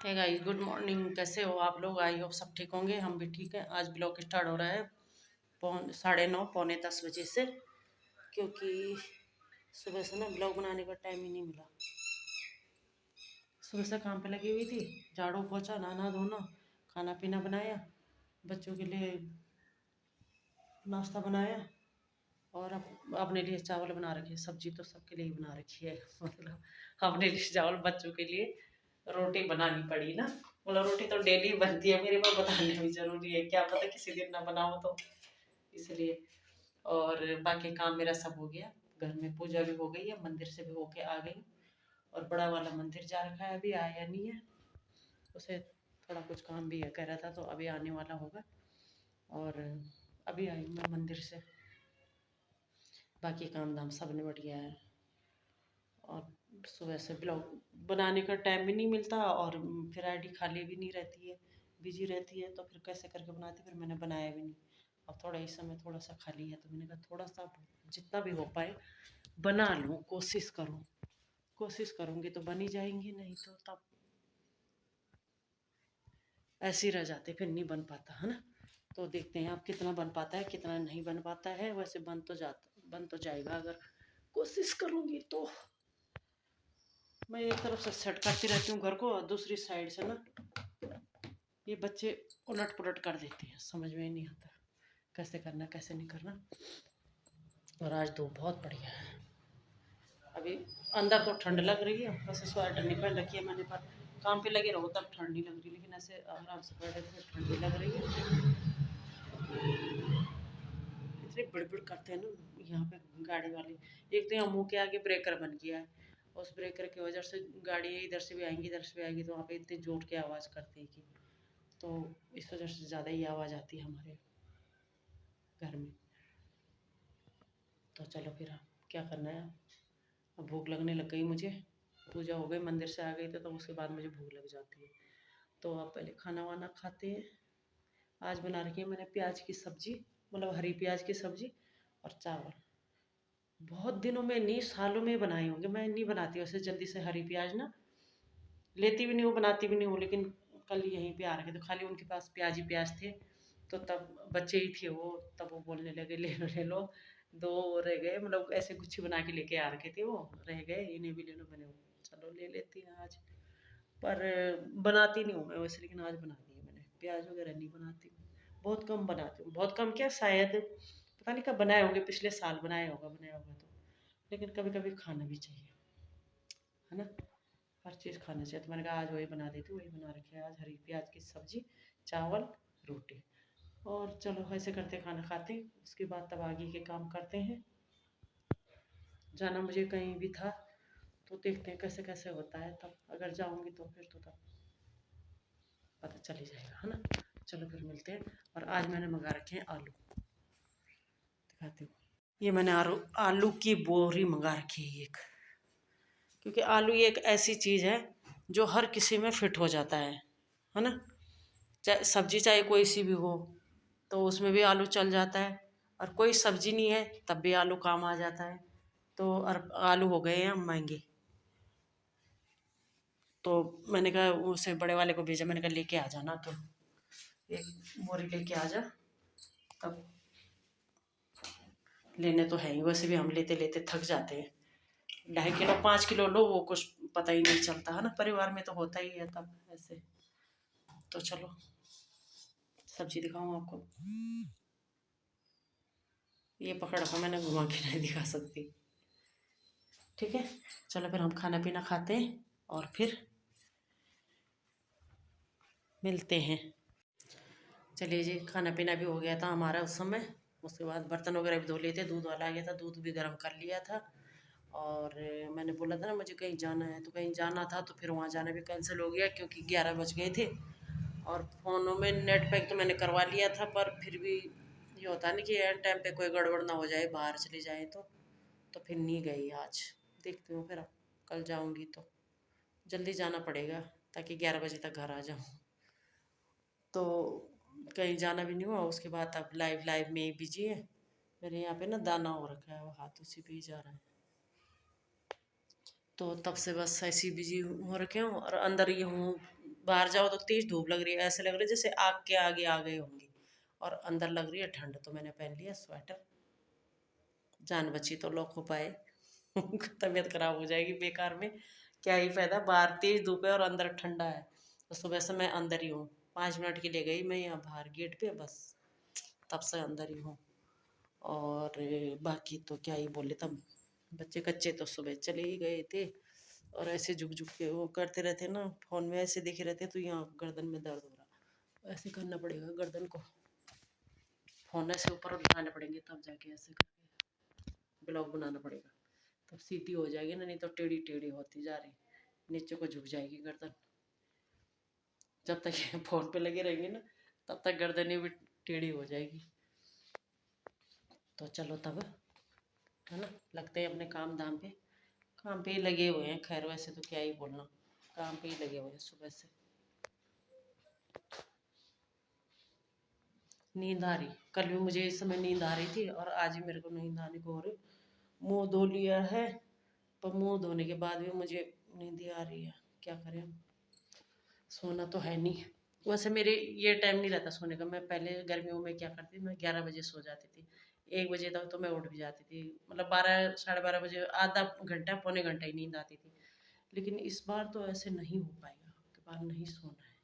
Hey guys, good morning. कैसे हो आप लोग? आई होप सब ठीक होंगे। हम भी ठीक हैं। आज ब्लॉग स्टार्ट हो रहा है 9:30 पौने 10 बजे से, क्योंकि सुबह से ना ब्लॉग बनाने का टाइम ही नहीं मिला। सुबह से काम पे लगी हुई थी, झाड़ू पोछा, नहाना धोना, खाना पीना बनाया, बच्चों के लिए नाश्ता बनाया और अपने लिए चावल बना रखे। सब्जी तो सबके लिए ही बना रखी है मतलब अपने लिए चावल, बच्चों के लिए रोटी बनानी पड़ी ना। मतलब रोटी तो डेली बनती है मेरे पास, बताने भी जरूरी है, क्या पता किसी दिन ना बनाऊँ तो इसलिए। और बाकी काम मेरा सब हो गया। घर में पूजा भी हो गई है, मंदिर से भी होके आ गई। और बड़ा वाला मंदिर जा रखा है, अभी आया नहीं है। उसे थोड़ा कुछ काम भी है, कह रहा था, तो अभी आने वाला होगा। और अभी आई मैं मंदिर से। बाकी काम धाम सब निबट गया है। और सुबह से ब्लॉग बनाने का टाइम भी नहीं मिलता, और फिर आईडी खाली भी नहीं रहती है, बिजी रहती है, तो फिर कैसे करके बनाती। फिर मैंने बनाया भी नहीं। अब थोड़ा इस समय थोड़ा सा खाली है, तो मैंने कहा थोड़ा सा जितना भी हो पाए बना लूँ, कोशिश करूँ। कोशिश करूँगी तो बनी जाएंगी, नहीं तो तब ऐसे ही रह जाते, फिर नहीं बन पाता है ना। तो देखते हैं आप कितना बन पाता है, कितना नहीं बन पाता है। वैसे बन तो जाएगा अगर कोशिश करूँगी तो। मैं एक तरफ से सेट करती रहती हूँ घर को, और दूसरी साइड से ना ये बच्चे उलट पुलट कर देते हैं, समझ में ही नहीं आता कैसे करना कैसे नहीं करना। और आज धूप बहुत बढ़िया है। अभी अंदर तो ठंड लग रही है, वैसे स्वेटर नहीं पहन रखी है मैंने, पर काम पे लगे रहो तब ठंड नहीं लग रही, लेकिन ऐसे आराम से बैठे तो ठंड भी लग रही है। इतनी बिड़बिड़ करते हैं ना यहाँ पे गाड़ी वाले। एक तो यहाँ मुँह के आगे ब्रेकर बन गया है, उस ब्रेकर की वजह से गाड़ी इधर से भी आएंगी इधर से भी आएंगी, तो वहाँ पे इतनी जोर की आवाज़ करती है कि, तो इस वजह से ज़्यादा ही आवाज़ आती है हमारे घर में। तो चलो फिर क्या करना है। अब भूख लगने लग गई मुझे। पूजा हो गई, मंदिर से आ गई तो उसके बाद मुझे भूख लग जाती है। तो अब पहले खाना वाना खाते हैं। आज बना रखी है मैंने प्याज की सब्जी, मतलब हरी प्याज की सब्जी और चावल। बहुत दिनों में नहीं, सालों में बनाए होंगे। मैं नहीं बनाती वैसे जल्दी से हरी प्याज ना, लेती भी नहीं हूँ, बनाती भी नहीं हूँ। लेकिन कल यहीं पे आ रखे तो खाली उनके पास प्याज ही प्याज थे, तो तब बच्चे ही थे वो, तब वो बोलने लगे ले लो ले लो। दो रह गए, मतलब ऐसे गुच्छी बना के लेके आ रखे थे, वो रह गए, इन्हें भी ले लो। मैंने चलो ले लेती हैं आज। पर बनाती नहीं हूँ मैं वैसे, लेकिन आज बना दी है मैंने। प्याज वगैरह नहीं बनाती हूँ, बहुत कम बनाती हूँ, बहुत कम। क्या शायद पता नहीं कब बनाए होंगे, पिछले साल बनाया होगा तो। लेकिन कभी कभी खाना भी चाहिए, है ना। हर चीज़ खाना चाहिए, तो मैंने कहा आज वही बना देती हूँ। वही बना रखी है आज, हरी प्याज की सब्जी, चावल, रोटी। और चलो ऐसे करते खाना खाते, उसके बाद तब आगे के काम करते हैं। जाना मुझे कहीं भी था, तो देखते हैं कैसे कैसे होता है। तब अगर जाऊंगी तो फिर तो तब पता चल ही जाएगा, है ना। चलो फिर मिलते हैं। और आज मैंने मंगा रखे हैं आलू, दिखाती हूँ। ये मैंने आलू की बोरी मंगा रखी है एक, क्योंकि आलू ये एक ऐसी चीज़ है जो हर किसी में फिट हो जाता है ना। चाहे सब्जी चाहे कोई सी भी हो, तो उसमें भी आलू चल जाता है। और कोई सब्जी नहीं है तब भी आलू काम आ जाता है। तो और आलू हो गए हैं महंगे, तो मैंने कहा उसे बड़े वाले को भेजा, मैंने कहा लेके आ जाना, तो एक बोरी लेके आ जा। तब लेने तो है ही, वैसे भी हम लेते लेते थक जाते हैं। 2.5 किलो 5 किलो लो, वो कुछ पता ही नहीं चलता है ना, परिवार में तो होता ही है तब ऐसे। तो चलो सब्जी दिखाऊँ आपको। ये पकड़ रखा मैंने, घुमा के नहीं दिखा सकती, ठीक है। चलो फिर हम खाना पीना खाते हैं और फिर मिलते हैं। चलिए जी, खाना पीना भी हो गया था हमारा उस समय। उसके बाद बर्तन वगैरह भी धो लिए थे, दूध वाला आ गया था, दूध भी गर्म कर लिया था। और मैंने बोला था ना मुझे कहीं जाना है, तो कहीं जाना था, तो फिर वहाँ जाना भी कैंसिल हो गया, क्योंकि 11 बज गए थे। और फ़ोनों में नेट पैक तो मैंने करवा लिया था, पर फिर भी ये होता है ना कि एन टाइम पे कोई गड़बड़ ना हो जाए, बाहर चले जाए तो फिर नहीं गई आज। देखती हूँ फिर, अब कल जाऊँगी तो जल्दी जाना पड़ेगा, ताकि 11 बजे तक घर आ जाऊँ। तो कहीं जाना भी नहीं हुआ। उसके बाद अब लाइव लाइव में ही बिजी है। मेरे यहाँ पे ना दाना हो रखा है, वो हाथ उसी पे ही जा रहा है, तो तब से बस ऐसी बिजी हो रखे हूँ। और अंदर ये हूँ बाहर जाओ तो तेज धूप लग रही है, ऐसे लग रहा है जैसे आग के आगे आ गए होंगे, और अंदर लग रही है ठंड। तो मैंने पहन लिया स्वेटर, जान बची तो लॉक हो पाए। तबीयत खराब हो जाएगी बेकार में, क्या ही फायदा। बाहर तेज धूप है और अंदर ठंडा है। तो सुबह से मैं अंदर ही हूँ, 5 मिनट के लिए गई मैं यहाँ बाहर गेट पे, बस तब से अंदर ही हूँ। और बाकी तो क्या ही बोले, तब बच्चे कच्चे तो सुबह चले ही गए थे। और ऐसे झुक झुक के वो करते रहते ना, फोन में ऐसे देखे रहते, तो यहाँ गर्दन में दर्द हो रहा। ऐसे करना पड़ेगा गर्दन को, फोन ऐसे ऊपर उठाने पड़ेंगे, तब जाके ऐसे करके ब्लॉग बनाना पड़ेगा, तब सीधी हो जाएगी ना, नहीं तो टेढ़ी टेढ़ी होती जा रही, नीचे को झुक जाएगी गर्दन। जब तक ये फोन पे लगे रहेंगे ना, तब तक गर्दन भी टेढ़ी हो जाएगी। तो चलो तब, है ना, लगते हैं अपने काम धाम पे। काम पे ही लगे हुए हैं, खैर वैसे तो क्या ही बोलना, काम पे ही लगे हुए हैं सुबह से। नींद आ रही, कल भी मुझे इस समय नींद आ रही थी, और आज भी मेरे को नींद आने को हो रही। मुंह धो लिया है, पर मुंह धोने के बाद भी मुझे नींद ही आ रही है, क्या करें। सोना तो है नहीं, वैसे मेरे ये टाइम नहीं रहता सोने का। मैं पहले गर्मियों में क्या करती थी, मैं 11 बजे सो जाती थी, 1 बजे तक तो मैं उठ भी जाती थी, मतलब 12 साढ़े 12 बजे आधा घंटा पौने घंटा ही नींद आती थी। लेकिन इस बार तो ऐसे नहीं हो पाएगा, कि बार नहीं सोना है।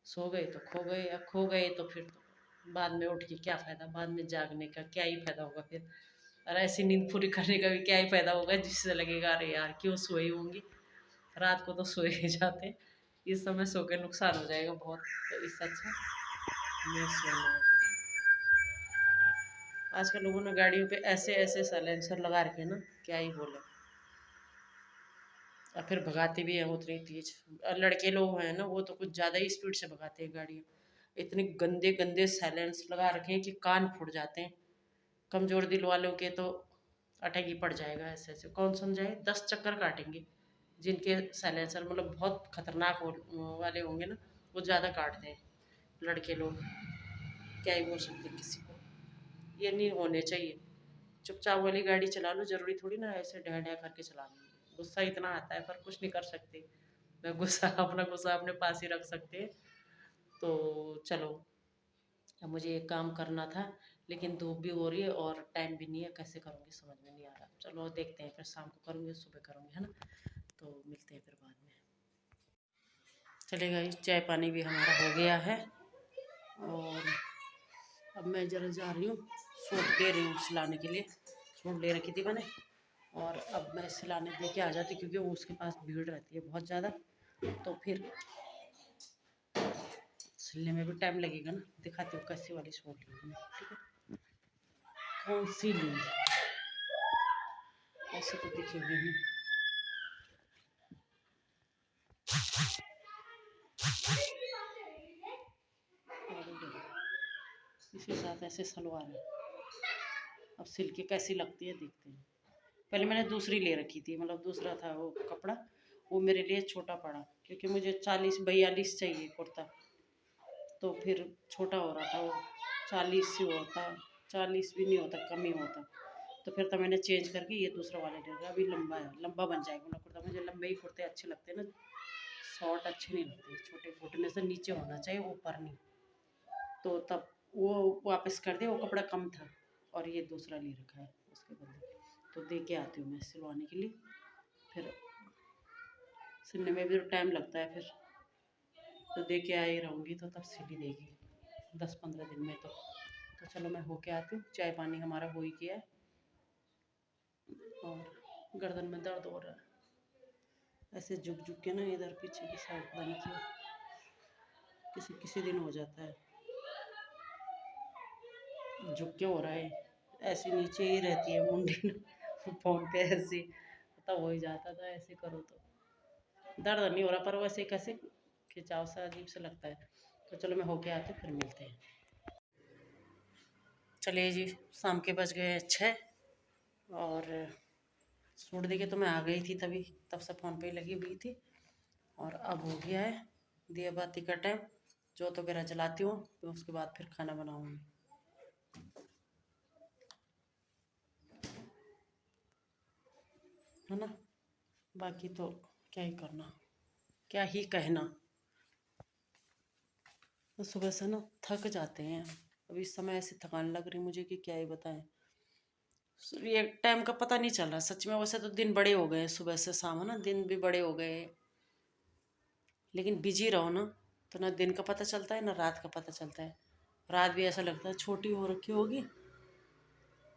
सो गए तो खो गए, या खो गए तो फिर तो बाद में उठ के क्या फ़ायदा, बाद में जागने का क्या ही फ़ायदा होगा फिर। और ऐसी नींद पूरी करने का भी क्या ही फ़ायदा होगा, जिससे लगेगा अरे यार क्यों सोई होंगी, रात को तो सोए ही जाते हैं, इस समय सो के नुकसान हो जाएगा बहुत। तो इससे अच्छा नहीं सोना है। आजकल लोगों ने गाड़ियों पे ऐसे ऐसे साइलेंसर लगा रखे हैं ना, क्या ही बोले। और फिर भगाते भी हैं उतनी तेज। और लड़के लोग हैं ना, वो तो कुछ ज़्यादा ही स्पीड से भगाते हैं गाड़ियाँ। इतने गंदे गंदे साइलेंस लगा रखे हैं कि कान फूट जाते हैं। कमज़ोर दिल वालों के तो अटक ही पड़ जाएगा ऐसे ऐसे, कौन समझाए, 10 चक्कर काटेंगे। जिनके साइलेंसर मतलब बहुत खतरनाक वाले होंगे ना, वो ज़्यादा काटते हैं लड़के लोग। क्या ही बोल सकते हैं किसी को, ये नहीं होने चाहिए। चुपचाप वाली गाड़ी चला लो, ज़रूरी थोड़ी ना ऐसे ढह ढह करके चलानी है। गुस्सा इतना आता है पर कुछ नहीं कर सकते। मैं गुस्सा अपना गुस्सा अपने पास ही रख सकते हैं। तो चलो, अब मुझे एक काम करना था, लेकिन धूप भी हो रही है और टाइम भी नहीं है, कैसे करूँगी समझ में नहीं आ रहा। चलो देखते हैं, फिर शाम को करूँगी, सुबह करूँगी, है ना। तो मिलते हैं फिर बाद में। चलेगा, चाय पानी भी हमारा हो गया है, और अब मैं जरा जा रही हूँ, सूट दे रही हूँ सिलाने के लिए। सूट ले रखी थी मैंने, और अब मैं सिलाने दे के आ जाती, क्योंकि वो उसके पास भीड़ रहती है बहुत ज़्यादा, तो फिर सिलने में भी टाइम लगेगा ना। दिखाती हूँ कैसी वाली सूट ली मैंने, ठीक है, कौन सी ली, ऐसे तो दिखी हुई है। इसके साथ ऐसे सलवार है, अब सिल के कैसी लगती है देखते हैं। पहले मैंने दूसरी ले रखी थी, मतलब दूसरा था वो कपड़ा, वो मेरे लिए छोटा पड़ा, क्योंकि मुझे 40-42 चाहिए कुर्ता, तो फिर छोटा हो रहा था वो। 40 ही होता, 40 भी नहीं होता, कम ही होता। तो फिर तो मैंने चेंज करके ये दूसरा वाला ले लिया। अभी लंबा है, लंबा बन जाएगा मेरा कुर्ता। मुझे लंबे ही कुर्ते अच्छे लगते हैं ना, शॉर्ट अच्छे नहीं लगते, छोटे घुटने से नीचे होना चाहिए, ऊपर नहीं। तो तब वो वापस कर दिया, वो कपड़ा कम था, और ये दूसरा ले रखा है उसके बदले। तो दे के आती हूँ मैं सिलवाने के लिए, फिर सिलने में भी तो टाइम लगता है फिर, तो दे के आई रहूँगी तो तब सिल ही देगी 10-15 दिन में। तो चलो मैं होके आती हूँ, चाय पानी हमारा हो ही गया है, और गर्दन में दर्द हो रहा है, ऐसे झुक झुक के ना, इधर पीछे की साइड पता नहीं क्यों किसी किसी दिन हो जाता है, झुक के हो रहा है, ऐसे नीचे ही रहती है मुंडी फ़ोन पे ऐसे, पता हो ही जाता था ऐसे करो तो। दर्द नहीं हो रहा, पर वैसे कैसे खिंचाव सा अजीब सा लगता है। तो चलो मैं होके आती हूँ, फिर मिलते हैं। चलिए जी, शाम के बज गए 6, और सूट देके तो मैं आ गई थी तभी, तब से फ़ोन पे ही लगी हुई थी। और अब हो गया है दिया बाती का टाइम, जोत वगैरह जलाती हूँ, फिर उसके बाद फिर खाना बनाऊँगी, है ना। बाकी तो क्या ही करना, क्या ही कहना। तो सुबह से ना थक जाते हैं। अभी इस समय ऐसी थकान लग रही मुझे कि क्या ही बताएं। ये टाइम का पता नहीं चल रहा सच में। वैसे तो दिन बड़े हो गए, सुबह से शाम है ना, दिन भी बड़े हो गए। लेकिन बिजी रहो ना तो ना दिन का पता चलता है ना रात का पता चलता है। रात भी ऐसा लगता है छोटी हो रखी होगी,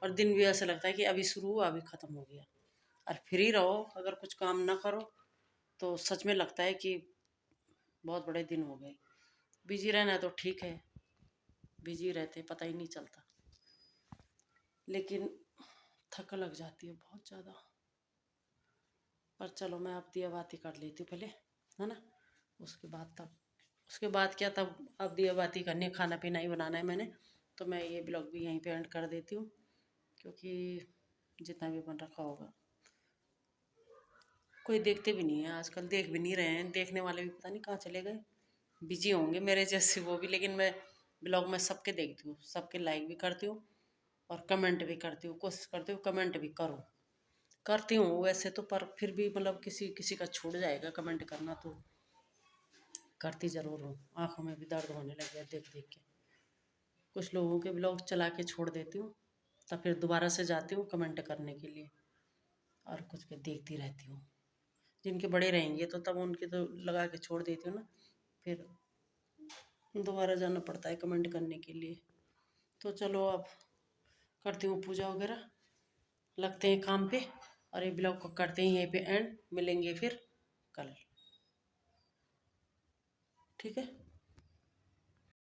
और दिन भी ऐसा लगता है कि अभी शुरू हुआ अभी ख़त्म हो गया। और फ्री रहो अगर कुछ काम ना करो तो सच में लगता है कि बहुत बड़े दिन हो गए। बिजी रहना तो ठीक है, बिजी रहते पता ही नहीं चलता, लेकिन थक लग जाती है बहुत ज़्यादा। पर चलो मैं अब दिया बाती कर लेती हूँ पहले, है ना। उसके बाद क्या, तब अब दिया बाती करनी है, खाना पीना ही बनाना है मैंने। तो मैं ये ब्लॉग भी यहीं पे एंड कर देती हूँ, क्योंकि जितना भी बन रखा होगा कोई देखते भी नहीं है आजकल, देख भी नहीं रहे हैं। देखने वाले भी पता नहीं कहाँ चले गए, बिजी होंगे मेरे जैसे वो भी। लेकिन मैं ब्लॉग में सबके देखती हूँ, सबके लाइक भी करती हूँ और कमेंट भी करती हूँ। कोशिश करती हूँ कमेंट भी करूँ, करती हूँ वैसे तो, पर फिर भी मतलब किसी किसी का छूट जाएगा कमेंट करना, तो करती ज़रूर हूँ। आँखों में भी दर्द होने लग गया देख देख के। कुछ लोगों के ब्लॉग चला के छोड़ देती हूँ, तब फिर दोबारा से जाती हूँ कमेंट करने के लिए, और कुछ के देखती रहती हूँ। जिनके बड़े रहेंगे तो तब उनके तो लगा के छोड़ देती हूँ ना, फिर दोबारा जाना पड़ता है कमेंट करने के लिए। तो चलो अब करती हूँ पूजा वगैरह, लगते हैं काम पे, और ये ब्लॉग को करते हैं यहीं पे एंड। मिलेंगे फिर कल, ठीक है।